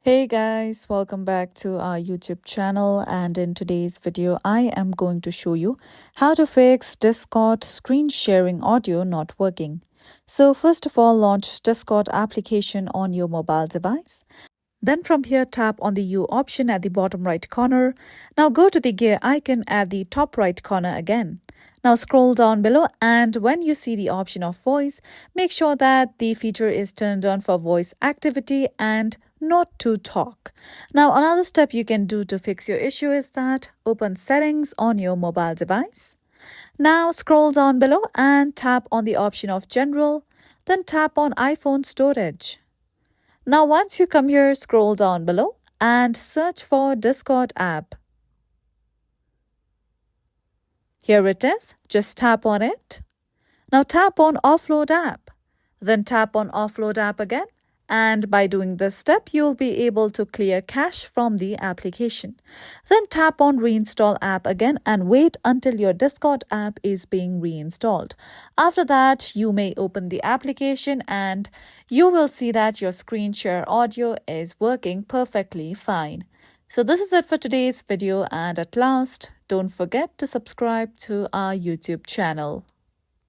Hey guys, welcome back to our YouTube channel, and in today's video I am going to show you how to fix Discord screen sharing audio not working. So first of all, launch Discord application on your mobile device. Then from here tap on the U option at the bottom right corner. Now go to the gear icon at the top right corner again. Now scroll down below, and when you see the option of voice, make sure that the feature is turned on for voice activity and not to talk. Now another step you can do to fix your issue is that open settings on your mobile device. Now scroll down below and tap on the option of general, then tap on iPhone storage. Now once you come here, scroll down below and search for Discord app. Here it is, just tap on it. Now tap on Offload app, then tap on Offload app again, and by doing this step, you'll be able to clear cache from the application. Then tap on Reinstall app again and wait until your Discord app is being reinstalled. After that, you may open the application and you will see that your screen share audio is working perfectly fine. So this is it for today's video, and at last, don't forget to subscribe to our YouTube channel.